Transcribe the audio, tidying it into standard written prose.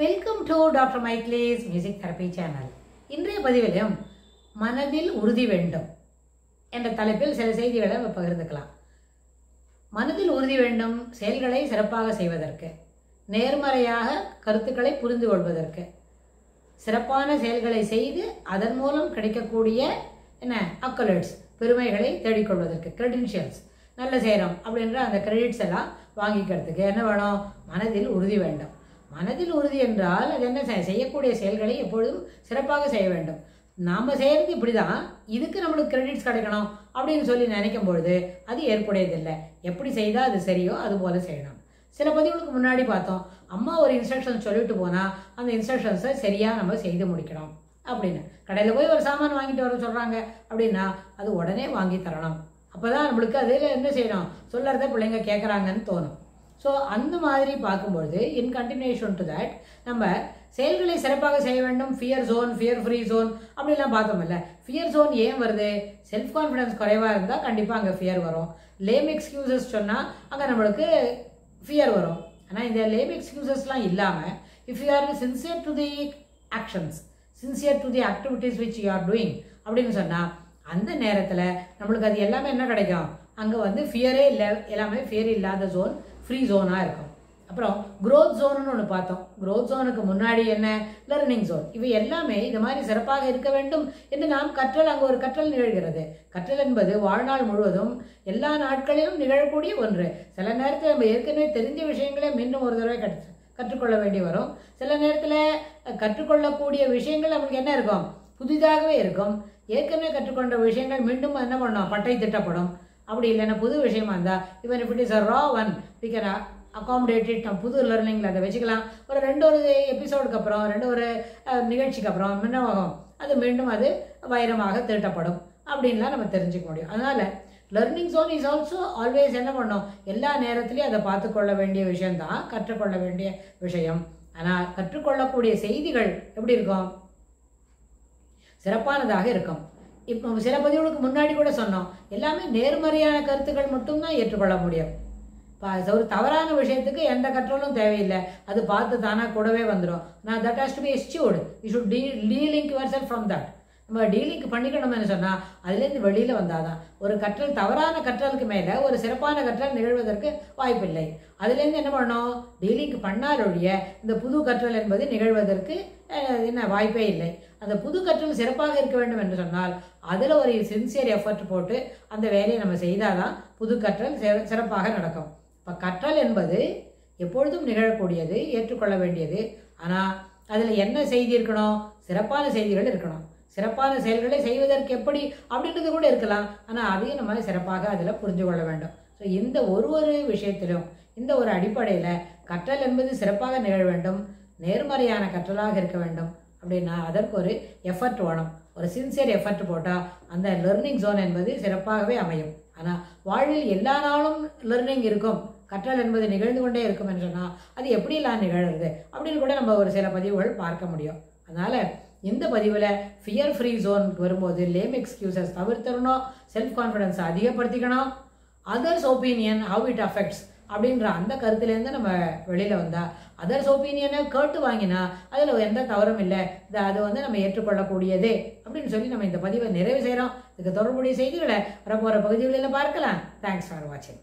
Welcome to doctor மைக்லேஸ் music therapy channel. இன்றைய பதிவிலும் மனதில் உறுதி வேண்டும் என்ற தலைப்பில் சில செய்திகளை பகிர்ந்துக்கலாம். மனதில் உறுதி வேண்டும் செயல்களை சிறப்பாக செய்வதற்கு, நேர்மறையாக கருத்துக்களை புரிந்து கொள்வதற்கு, சிறப்பான செயல்களை செய்து அதன் மூலம் கிடைக்கக்கூடிய அக்கலட்ஸ் பெருமைகளை தேடிக்கொள்வதற்கு, கிரெடென்ஷியல்ஸ் நல்ல செய்கிறோம் அப்படின்ற அந்த கிரெடிட்ஸ் எல்லாம் வாங்கிக்கிறதுக்கு என்ன வேணும்? மனதில் உறுதி வேண்டும். மனதில் உறுதி என்றால் அது என்ன? செய்யக்கூடிய செயல்களை எப்பொழுதும் சிறப்பாக செய்ய வேண்டும். நாம் செய்கிறது இப்படி தான், இதுக்கு நம்மளுக்கு கிரெடிட்ஸ் கிடைக்கணும் அப்படின்னு சொல்லி நினைக்கும் பொழுது அது ஏற்புடையதில்லை. எப்படி செய்தால் அது சரியோ அது போல செய்யணும். சில பதிவுகளுக்கு முன்னாடி பார்த்தோம், அம்மா ஒரு இன்ஸ்ட்ரக்ஷன் சொல்லிட்டு போனால் அந்த இன்ஸ்ட்ரக்ஷன்ஸை சரியாக நம்ம செய்து முடிக்கணும் அப்படின்னு. கடையில் போய் ஒரு சாமான் வாங்கிட்டு வர சொல்கிறாங்க அப்படின்னா அது உடனே வாங்கி தரணும். அப்போ தான் நம்மளுக்கு அதில் என்ன செய்யணும், சொல்கிறத பிள்ளைங்க கேட்குறாங்கன்னு தோணும். ஸோ அந்த மாதிரி பார்க்கும்பொழுது இன் கண்டினியூஷன் டு தட் நம்ம செயல்களை சிறப்பாக செய்ய வேண்டும். Fear zone, fear free zone அப்படிலாம் பார்த்தோம்ல. ஃபியர் ஜோன் ஏன் வருது? செல்ஃப் கான்ஃபிடன்ஸ் குறைவாக இருந்தால் கண்டிப்பாக அங்கே ஃபியர் வரும். லேம் எக்ஸ்கியூசஸ் சொன்னால் அங்கே நம்மளுக்கு ஃபியர் வரும். ஆனால் இந்த லேம் எக்ஸ்கியூசஸ்லாம் இல்லாமல் if you are sincere to the actions, sincere to the activities which you are doing அப்படின்னு சொன்னால் அந்த நேரத்தில் நம்மளுக்கு அது எல்லாமே என்ன கிடைக்கும்? அங்கே ஃபியரே இல்லை, எல்லாமே ஃபியர் இல்லாத ஜோன், ஃப்ரீ ஜோனாக இருக்கும். அப்புறம் க்ரோத் ஜோன்னு ஒன்று பார்த்தோம். க்ரோத் ஜோனுக்கு முன்னாடி என்ன? Learning zone. இவை எல்லாமே இது மாதிரி சிறப்பாக இருக்க வேண்டும் என்று நாம் கற்றல், அங்கே ஒரு கற்றல் நிகழ்கிறது. கற்றல் என்பது வாழ்நாள் முழுவதும் எல்லா நாட்களிலும் நிகழக்கூடிய ஒன்று. சில நேரத்தில் நம்ம ஏற்கனவே தெரிஞ்ச விஷயங்களே மீண்டும் ஒரு தடவை கற்றுக்கொள்ள வேண்டி வரும். சில நேரத்தில் கற்றுக்கொள்ளக்கூடிய விஷயங்கள் நம்மளுக்கு என்ன இருக்கும்? புதிதாகவே இருக்கும். ஏற்கனவே கற்றுக்கொண்ட விஷயங்கள் மீண்டும் என்ன பண்ணோம்? பட்டை திட்டப்படும். அப்படி இல்லைன்னா புது விஷயமா இருந்தால் even if it is a raw one we can accommodate it. நம்ம புது லர்னிங்கில் அதை வச்சுக்கலாம். ஒரு எபிசோடுக்கு அப்புறம், ஒரு நிகழ்ச்சிக்கு அப்புறம் என்ன ஆகும்? அது மீண்டும் அது வைரமாக திட்டப்படும் அப்படின்லாம் நம்ம தெரிஞ்சுக்க முடியும். அதனால் learning zone is also always என்ன பண்ணோம்? எல்லா நேரத்துலையும் அதை பார்த்துக்கொள்ள வேண்டிய விஷயம்தான், கற்றுக்கொள்ள வேண்டிய விஷயம். ஆனால் கற்றுக்கொள்ளக்கூடிய செய்திகள் எப்படி இருக்கும்? சிறப்பானதாக இருக்கும். இப்போ சில பதிவுகளுக்கு முன்னாடி கூட சொன்னோம், எல்லாமே நேர்மறையான கருத்துக்கள் மட்டும்தான் ஏற்றுக்கொள்ள முடியும். ஒரு தவறான விஷயத்துக்கு எந்த கற்றலும் தேவையில்லை, அது பார்த்து தானாக கூடவே வந்துடும். நான் that has to be ensured. You should delink yourself from that. நம்ம டீலிங்க் பண்ணிக்கணும்னு சொன்னால் அதுலேருந்து வெளியில் வந்தாதான். ஒரு கற்றல், தவறான கற்றலுக்கு மேலே ஒரு சிறப்பான கற்றல் நிகழ்வதற்கு வாய்ப்பில்லை. அதுலேருந்து என்ன பண்ணணும்? டீலிங்க் பண்ணாலொழிய இந்த புது கற்றல் என்பது நிகழ்வதற்கு வாய்ப்பே இல்லை. அந்த புது கற்றல் சிறப்பாக இருக்க வேண்டும் என்று சொன்னால் அதில் ஒரு சின்சியர் எஃபர்ட் போட்டு அந்த வேலையை நம்ம செய்தால் தான் புது கற்றல் சிறப்பாக நடக்கும். இப்போ கற்றல் என்பது எப்பொழுதும் நிகழக்கூடியது, ஏற்றுக்கொள்ள வேண்டியது. ஆனால் அதில் என்ன செய்தி இருக்கணும்? சிறப்பான செய்திகள் இருக்கணும். சிறப்பான செயல்களை செய்வதற்கு எப்படி அப்படின்றது கூட இருக்கலாம். ஆனால் அதையும் நம்ம சிறப்பாக அதில் புரிஞ்சு கொள்ள வேண்டும். ஸோ இந்த ஒரு விஷயத்திலும் இந்த ஒரு அடிப்படையில் கற்றல் என்பது சிறப்பாக நிகழ வேண்டும், நேர்மறையான கற்றலாக இருக்க வேண்டும். அப்படின்னா அதற்கு ஒரு எஃபர்ட் வேணும். ஒரு சின்சியர் எஃபர்ட் போட்டால் அந்த லர்னிங் ஜோன் என்பது சிறப்பாகவே அமையும். ஆனால் வாழ்வில் எல்லா நாளும் லர்னிங் இருக்கும், கற்றல் என்பது நிகழ்ந்து கொண்டே இருக்கும் என்று சொன்னால் அது எப்படிலாம் நிகழ்கிறது அப்படின்னு கூட நம்ம ஒரு சில பதிவுகள் பார்க்க முடியும். அதனால் இந்த பதிவில் ஃபியர் ஃப்ரீ ஜோன் வரும்போது லேம் எக்ஸ்கியூசஸ் தவிர்த்தரணும், செல்ஃப் கான்ஃபிடன்ஸை அதிகப்படுத்திக்கணும், others opinion how it affects அப்படின்ற அந்த கருத்துலேருந்து நம்ம வெளியில் வந்தால், அதர்ஸ் ஒப்பீனியனை கேட்டு வாங்கினா அதில் எந்த தவறும் இல்லை, அது நம்ம ஏற்றுக்கொள்ளக்கூடியதே அப்படின்னு சொல்லி நம்ம இந்த பதிவை நிறைவு செய்கிறோம். இதுக்கு தொடர்புடைய செய்திகளை வரப்போகிற பகுதிகளில் பார்க்கலாம். தேங்க்ஸ் ஃபார் வாட்சிங்.